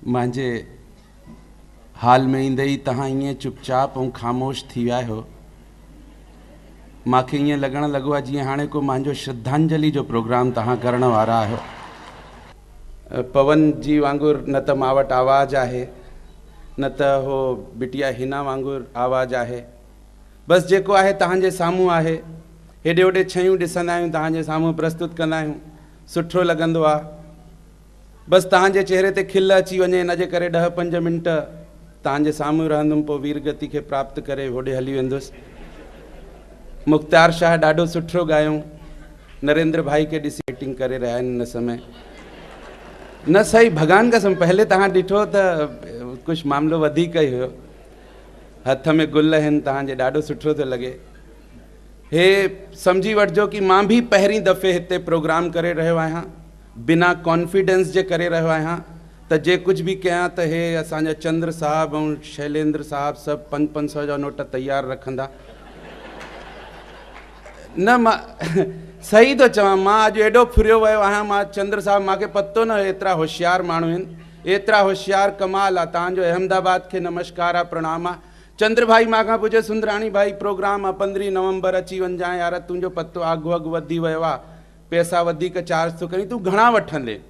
मुझे हाल में ईंदे ही तहां ईअं चुपचाप और ख़ामोश थी विया हो। मूंखे ईअं लॻण लॻो आहे जीअं हाणे को मुंहिंजो श्रद्धांजलि जो प्रोग्राम तहां करण वारा आहियो। पवन जी वांगुर न त मां वटि आवाज़ आहे, न त हो बिटिया हिना वांगुर आवाज़ आहे। बस जेको आहे तव्हांजे साम्हूं आहे। हेॾे होॾे शयूं ॾिसंदा आहियूं, तव्हांजे साम्हूं प्रस्तुत कंदा आहियूं, सुठो लॻंदो आहे। बस तव्हांजे चेहरे ते खिल अची वञे, इन जे करे 10-5 मिंट तव्हांजे साम्हूं रहंदुमि, पोइ वीरगति खे प्राप्त करे होॾे हली वेंदुसि। मुख़्तार शाह ॾाढो सुठो ॻायूं। नरेंद्र भाई खे ॾिसी मीटिंग करे रहिया आहिनि हिन समय। न सही भॻवान कसम, पहले तव्हां ॾिठो त कुझु मामिलो वधीक ई हुयो। हथ में गुल आहिनि तव्हांजे, ॾाढो सुठो थो लॻे। हे सम्झी वठिजो कि मां बि पहिरीं दफ़े हिते प्रोग्राम करे रहियो आहियां, बिना कॉन्फिडेंस जे करे रहियो आहियां। त जे कुझु बि कयां त हे असांजा चंद्र साहब ऐं शैलेंद्र साहब सभु 500-500 जा नोट तयारु रखंदा। न मां सही थो चवां, मां अॼु एॾो फुरियो वियो आहियां। मां चंद्र साहब, मूंखे पतो न एतिरा होशियार माण्हू आहिनि, एतिरा होशियार, कमाल आहे। तव्हांजो अहमदाबाद खे नमस्कार आहे, प्रणाम आहे। चंद्र भाई मां खां पुछे, सुंदराणी भाई प्रोग्राम आहे 15 नवंबर, अची वञजांइ यार, तुंहिंजो पतो अघु वधी वियो आहे, पैसा वधीक चार्ज थो करी, तूं घणा वठंदे?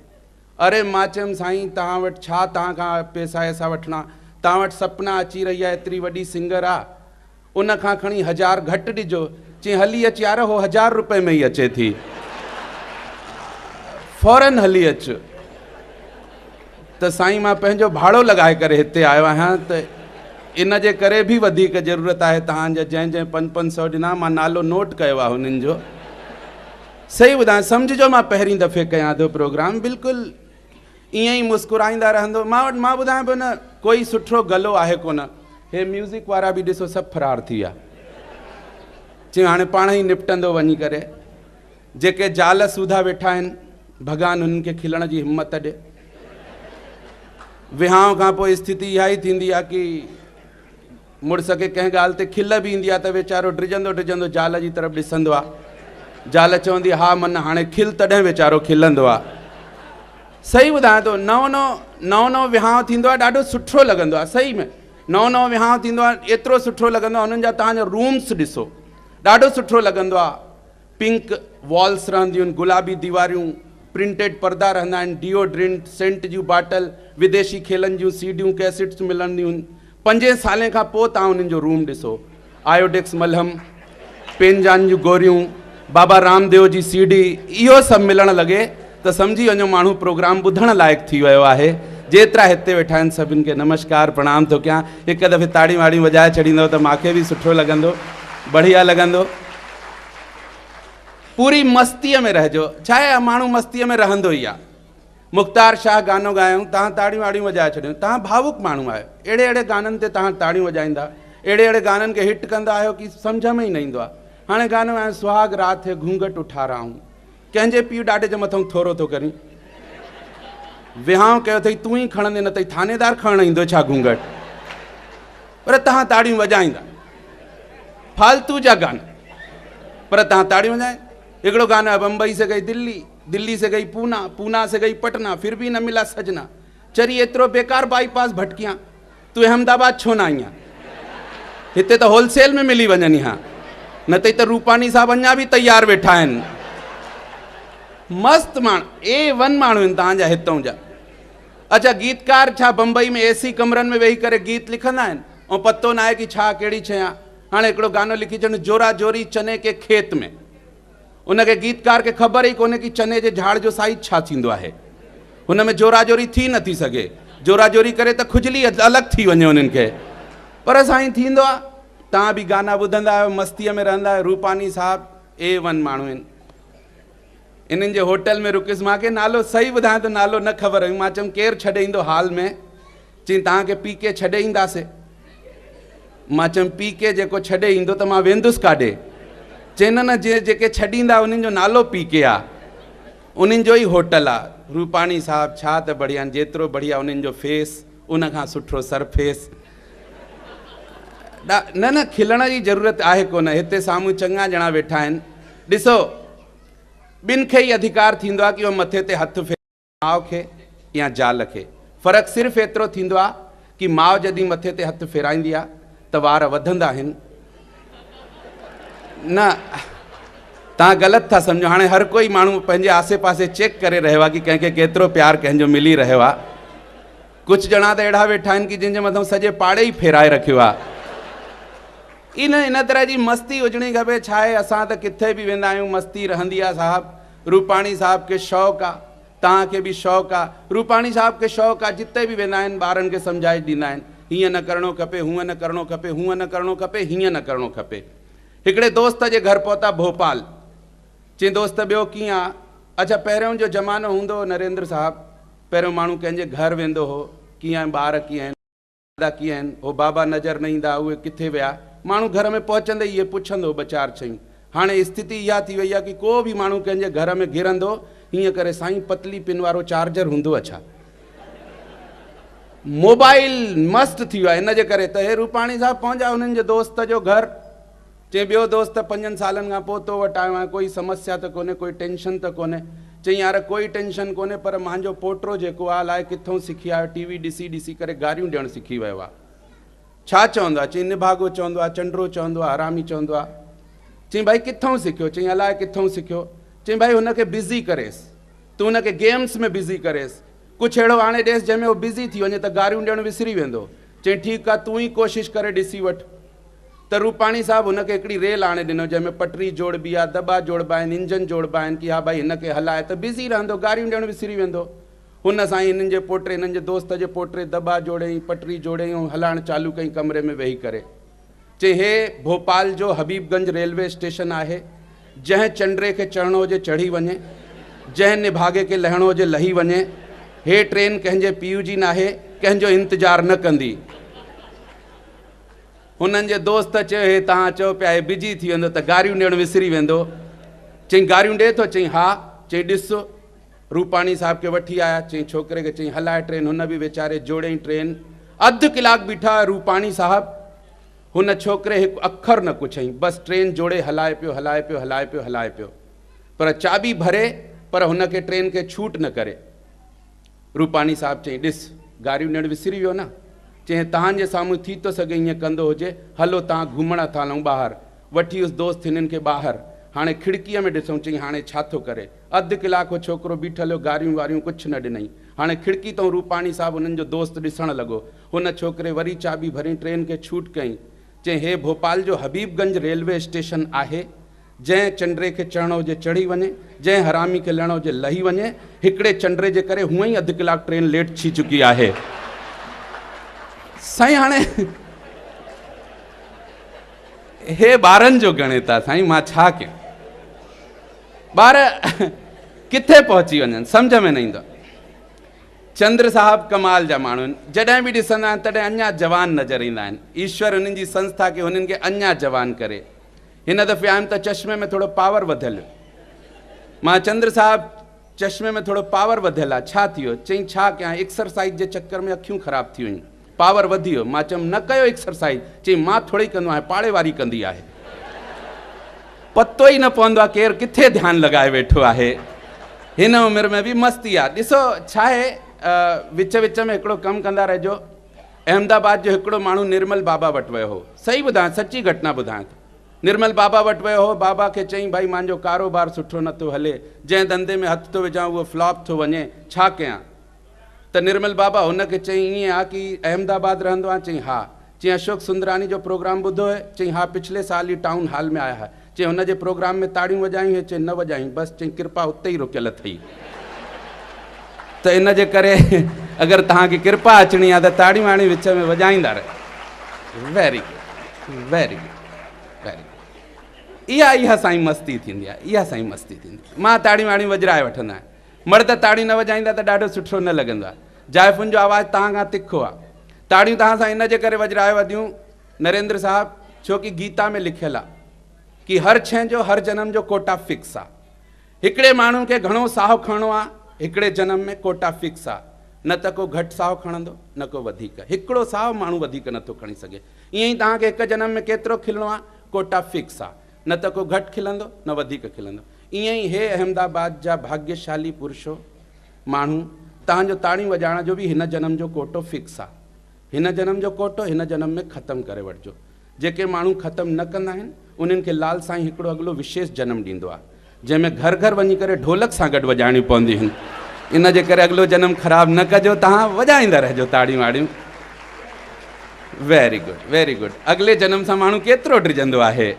अरे मां चयुमि साईं तव्हां वटि छा, तव्हां खां पैसा ऐसा वठणा? तव्हां वटि सपना अची रही आहे, एतिरी वॾी सिंगर आहे, उन खां खणी 1000 घटि ॾिजो। चई हली अच यार, हो 1000 रुपए में ई अचे थी, फौरन हली अच। त साईं मां पंहिंजो भाड़ो लॻाए करे हिते आयो आहियां, त इन जे करे बि वधीक ज़रूरत आहे तव्हांजा। जंहिं 500 ॾिना, मां नालो नोट कयो आहे हुननि जो। सही ॿुधायां, सम्झिजो मां पहिरीं दफ़े कयां थो प्रोग्राम, बिल्कुलु ईअं ई मुस्कुराईंदा रहंदो। मां ॿुधायां पियो न, कोई सुठो गलो आहे कोन। हे म्यूज़िक वारा बि ॾिसो सभु फरार थी विया। चई हाणे पाण ई निपटंदो वञी करे। जेके ज़ाल सूधा वेठा आहिनि, भॻवान हुननि खे खिलण जी हिम्मत ॾे। विहांउ खां पोइ स्थिति इहा ई थींदी आहे कि मुड़ुस खे कंहिं ॻाल्हि ते खिल बि ईंदी आहे त वीचारो ड्रिजंदो ड्रिजंदो ज़ाल जी तरफ़ ॾिसंदो आहे। ज़ाल चवंदी हा मन हाणे खिल, तॾहिं वीचारो खिलंदो आहे। सही ॿुधायां थो, नओं विहांउ थींदो आहे, ॾाढो सुठो लॻंदो आहे। सही में नओं विहांउ थींदो आहे, एतिरो सुठो लॻंदो आहे। हुननि जा तव्हांजा रूम्स ॾिसो, ॾाढो सुठो लॻंदो आहे। पिंक वॉल्स रहंदियूं आहिनि, गुलाबी दीवारियूं, प्रिंटेड पर्दा रहंदा आहिनि, डिओड्रेंट, सेंट जूं बाटल, विदेशी खेलनि जूं सीडियूं, कैसेट्स मिलंदियूं आहिनि। 5 साल खां पोइ तव्हां उन्हनि जो रूम ॾिसो। आयोडेक्स मलहम, पेनजान जूं गोरियूं, बाबा रामदेव जी सीडी, इहो सभु मिलणु लॻे त सम्झी वञो माण्हू प्रोग्राम ॿुधण लाइक़ु थी वियो आहे। जेतिरा हिते वेठा आहिनि सभिनि खे नमस्कार प्रणाम थो कयां। हिकु दफ़े ताड़ी वाड़ी वॼाए छॾींदव त मूंखे बि सुठो लॻंदो, बढ़िया लॻंदो। पूरी मस्तीअ में रहिजो। छा आहे, माण्हू मस्तीअ में रहंदो ई आहे। मुख़्तार शाह गानो ॻायूं, तव्हां ताड़ियूं वाड़ियूं वॼाए छॾियो। तव्हां भावुक माण्हू आहियो, अहिड़े गाननि ते तव्हां ताड़ियूं वॼाईंदा, अहिड़े गाननि खे हिट कंदा आहियो कि सम्झ में ई न ईंदो आहे। हाणे गानो आहे सुहाग रात है घूंघट उठा रहा हूं, कंहिंजे पीउ ॾाॾे जे मथां थोरो थो करी। विहांउ कयो अथई, तूं ई खणंदे, न अथई थानेदार खणणु ईंदो छा घूंघट? पर तव्हां ताड़ियूं वॼाईंदा, फालतू जा गाना, पर तव्हां ताड़ियूं वॼाए। हिकिड़ो गानो आहे बम्बई से गई दिल्ली, दिल्ली से गई पूना, पूना से गई पटना, फिर भी न मिला सजना, चरी एतिरो बेकार बाईपास भटकियां, तूं अहमदाबाद छो न आई? हिते त होलसेल में मिली वञनि हा, न त त रूपानी साहब अञा बि तयारु वेठा आहिनि। मस्त माण्हू, A1 माण्हू आहिनि तव्हांजा हितां जा। अच्छा, गीतकार छा बम्बई में AC कमरनि में वेही करे गीत लिखंदा आहिनि ऐं पतो न आहे कि छा कहिड़ी शइ आहे? हाणे हिकिड़ो गानो लिखी छॾियो, जोरा जोरी चने के खेत में। उनखे गीतकार खे ख़बर ई कोन्हे कि चने जे झाड़ जो साइज़ छा थींदो आहे। हुन में जोरा जोरी थी नथी सघे, जोरा जोरी करे त खुजली अलॻि थी वञे उन्हनि खे, पर साईं थींदो आहे। तव्हां बि गाना ॿुधंदा आहियो, मस्तीअ में रहंदा आहियो। रूपानी साहब A1 माण्हू आहिनि। इन्हनि जे होटल में रुकियुसि, मूंखे नालो सही ॿुधायां त नालो न ख़बर हुई। मां चयुमि केरु छॾे ईंदो हाल में? चई तव्हांखे PK छॾे ईंदासीं। मां चयुमि PK जेको छॾे ईंदो त मां वेंदुसि काॾे? चई न जेके छॾींदा उन्हनि जो नालो PK आहे, उन्हनि जो ई होटल आहे। रूपानी साहब छा त बढ़िया, जेतिरो बढ़िया उन्हनि जो फेस, उन खां सुठो सरफेस। न खिलण जी ज़रूरत आहे कोन। हिते साम्हूं चङा ॼणा वेठा आहिनि। ॾिसो, ॿिनि खे ई अधिकार थींदो आहे कि उहो मथे ते हथु फेरे, माउ खे या ज़ाल खे। फ़र्क़ु सिर्फ़ु एतिरो थींदो आहे कि माउ जॾहिं मथे ते हथु फेराईंदी आहे त वार वधंदा आहिनि। न, तव्हां ग़लति था सम्झो। हाणे हर कोई माण्हू पंहिंजे आसे पासे चेक करे रहियो आहे कि कंहिंखे केतिरो प्यारु कंहिंजो मिली रहियो आहे। कुझु ॼणा त अहिड़ा वेठा आहिनि कि जंहिंजे मथां सॼे पाड़े ई फेराए रखियो आहे। इन तरह जी मस्ती हुजणी खपे। छा आहे, असां त किथे बि वेंदा आहियूं, मस्ती रहंदी आहे साहबु। रूपाणी साहब खे शौक़ु आहे, तव्हांखे बि शौक़ु आहे। रूपाणी साहब खे शौक़ु आहे, जिते बि वेंदा आहिनि ॿारनि खे सम्झाए ॾींदा आहिनि, हीअं न करिणो खपे, हूअं न करिणो खपे, हूअं न करिणो खपे, हीअं न करिणो खपे। हिकिड़े दोस्त जे घर पहुता भोपाल। चई दोस्त ॿियो कीअं आहे? अच्छा, पहिरियों जो ज़मानो हूंदो हो नरेंद्र साहब, पहिरियों माण्हू कंहिंजे घर वेंदो हो, कीअं आहिनि ॿार, कीअं आहिनि, दादा कीअं आहिनि, हो बाबा नज़र न ईंदा, उहे किथे विया। माण्हू घर में पहुचंदे इहे पुछंदो ॿ चारि शयूं। हाणे स्थिति इहा थी वई आहे कि को बि माण्हू कंहिंजे घर में घिरंदो हीअं करे, साईं पतली पिन वारो चार्जर हूंदो छा? मोबाइल मस्त थी वियो आहे। इन जे करे त हे रूपाणी साहब पहुचा हुननि जे दोस्त जो घर। चई ॿियो दोस्त 5 सालनि खां पोइ तो वटि आयो आहियां, कोई समस्या त कोन्हे, कोई टेंशन त कोन्हे। चई यार कोई टेंशन कोन्हे, पर मुंहिंजो पोटो जेको आहे अलाए किथां सिखी आयो, टीवी ॾिसी ॾिसी करे गारियूं ॾियणु सिखी वियो आहे। छा चवंदो आहे? चई निभागो चवंदो आहे, चंडरो चवंदो आहे, हरामी चवंदो आहे। चई भाई किथां सिखियो? चई अलाए किथां सिखियो। चई भाई हुनखे बिज़ी करेसि, तूं हुनखे गेम्स में बिज़ी करेसि, कुझु अहिड़ो हाणे ॾेसि जंहिंमें उहो बिज़ी थी वञे त गारियूं ॾियणु विसरी वेंदो। चई ठीकु आहे, तूं ई कोशिशि करे ॾिसी वठि। त रूपाणी साहब हुनखे हिकिड़ी रेल आणे ॾिनो जंहिंमें पटरी जोड़बी आहे, दॿा जोड़बा आहिनि, इंजन जोड़बा आहिनि, कि हा भाई हिनखे हलाए त बिज़ी रहंदो, गारियूं ॾियणु विसरी वेंदो। हुन सां ई हिननि जे पोटे, हिननि जे दोस्त जे पोटे दॿा जोड़ियईं, पटरी जोड़ियईं ऐं हलाइणु चालू कई कमरे में वेही करे। चई हे भोपाल जो हबीबगंज रेलवे स्टेशन आहे। जंहिं चंडरे खे चढ़णो हुजे चढ़ी वञे, जंहिं निभागे खे लहिणो हुजे लही वञे। हे ट्रेन कंहिंजे पीउ जी न आहे, कंहिंजो इंतज़ारु न कंदी। हुननि जे दोस्त चयो हे तव्हां चओ पिया हे बिज़ी थी वेंदो त गारियूं ॾियणु विसरी वेंदो। चई गारियूं ॾिए थो? चई हा। चई ॾिस, रूपाणी साहब खे वठी आया। चई छोकिरे खे चई हलाए ट्रेन, हुन बि वीचारे जोड़ियईं ट्रेन। अधु कलाकु बीठा रूपाणी साहब, हुन छोकिरे हिकु अखर न पुछईं, बसि ट्रेन जोड़े हलाए पियो, हलाए पियो, हलाए पियो, हलाए पियो। पर चाबी भरे, पर हुनखे ट्रेन खे छूट न करे। रूपाणी साहब चई ॾिस गारियूं ॾियणु विसरी वियो न। चई तव्हांजे साम्हूं थी थो सघे ईअं कंदो हुजे, हलो तव्हां घुमण था हलूं ॿाहिरि। वठी वियुसि दोस्त हिननि खे ॿाहिरि। हाणे खिड़कीअ में ॾिसूं। चई हाणे छा थो करे? अधु कलाकु छोकिरो बीठल हुयो, गारियूं वारियूं कुझु न ॾिनई। हाणे खिड़की तां रूपाणी साहब हुननि जो दोस्त ॾिसणु लॻो। हुन छोकिरे वरी चाबी भरी, ट्रेन खे छूट कयईं। चई हे भोपाल जो हबीबगंज रेलवे स्टेशन आहे। जंहिं चंडरे खे चढ़णो हुजे चढ़ी वञे, जंहिं हरामी खे लहिणो हुजे लही वञे। हिकिड़े चंडरे जे करे हूअं ई अधु कलाकु ट्रेन लेट थी चुकी आहे। साईं हाणे हे ॿारनि जो गणित आहे साईं, मां छा कयां? ॿार किथे पहुची वञनि सम्झ में न ईंदो। चंद्र साहब कमाल जा माण्हू आहिनि। जॾहिं बि ॾिसंदा आहिनि तॾहिं अञा जवान नज़र ईंदा आहिनि। ईश्वर हुननि जी संस्था खे हुननि खे अञा जवान करे। हिन दफ़े आयुमि त चश्मे में थोरो पावर वधियल। मां चंद्र साहब चश्मे में थोरो पावर वधियल आहे, छा थी वियो? चई छा कयां, एक्सरसाइज जे चक्कर में अखियूं ख़राब थी वियूं, पावर वधी वियो। मां चयुमि न कयो एक्सरसाइज। चई मां थोरी कंदो आहियां, पाड़े वारी कंदी आहे। पतो ई न पवंदो आहे केरु किथे ध्यानु लॻाए वेठो आहे। हिन उमिरि में बि मस्ती आहे। ॾिसो छा आहे, विच विच में हिकिड़ो कमु कंदा रहिजो। अहमदाबाद जो हिकिड़ो माण्हू निर्मल बाबा वटि वियो हो। सही ॿुधायां, सची घटना ॿुधायां थो। निर्मल बाबा वटि वियो हो। बाबा खे चईं भाई मुंहिंजो कारोबार सुठो नथो हले, जंहिं धंधे में हथु थो विझां उहो फ्लॉप थो वञे, छा कयां? त निर्मल बाबा हुनखे चईं ईअं आहे कि अहमदाबाद रहंदो आहे? चईं हा। चईं अशोक सुंदरानी जो प्रोग्राम ॿुधो आहे? चईं हा, पिछले साल ई टाउन हॉल में आया है। चईं हुनजे प्रोग्राम में ताड़ियूं वॼायूं? चईं न वॼायूं, बसि चईं कृपा उते ई रुकियल अथई। त इन जे करे अगरि तव्हांखे कृपा अचणी आहे त ताड़ियूं हाणे विच में वॼाईंदा रहे। Very good, very good, very good. इहा साईं मस्ती थींदी आहे, इहा साईं मस्ती थींदी आहे। मां ताड़ियूं हाणे वॼराए वठंदो आहियां। मर्द ताड़ियूं न वॼाईंदा त ॾाढो सुठो न लॻंदो आहे। जाइफ़ुनि जो आवाज़ु तव्हां खां तिखो आहे। ताड़ियूं तव्हां सां इन जे करे वॼराए वधियूं नरेंद्र साहब, छो कि गीता में लिखियलु आहे कि हर शइ जो हर जनम जो कोटा फिक्स आहे। हिकिड़े माण्हू खे घणो साहु खणणो आहे, हिकिड़े जनम में कोटा फिक्स आहे। न त को घटि साहु खणंदो, न को वधीक। हिकिड़ो साहु माण्हू वधीक नथो खणी सघे। ईअं ई तव्हांखे हिकु जनम में केतिरो खिलणो आहे, कोटा फिक्स आहे। न त को घटि खिलंदो, न वधीक खिलंदो। ईअं ई हे अहमदाबाद जा भाग्यशाली पुरुषो माण्हू तव्हांजो ताड़ी वॼाइण जो बि हिन जनम जो कोटो फिक्स आहे। हिन जनम जो कोटो हिन जनम में ख़तमु करे वठिजो। जेके माण्हू ख़तमु न कंदा आहिनि उन्हनि खे लाल साईं हिकिड़ो अॻिलो विशेष जनम ॾींदो आहे, जंहिंमें घर घर वञी करे ढोलक सां गॾु वॼाइणियूं पवंदियूं आहिनि। इन जे करे अॻिलो जनम ख़राबु न कजो, तव्हां वॼाईंदा रहिजो ताड़ियूं वाड़ियूं। Very good very good. अॻिले जनम सां माण्हू केतिरो डिॼंदो आहे।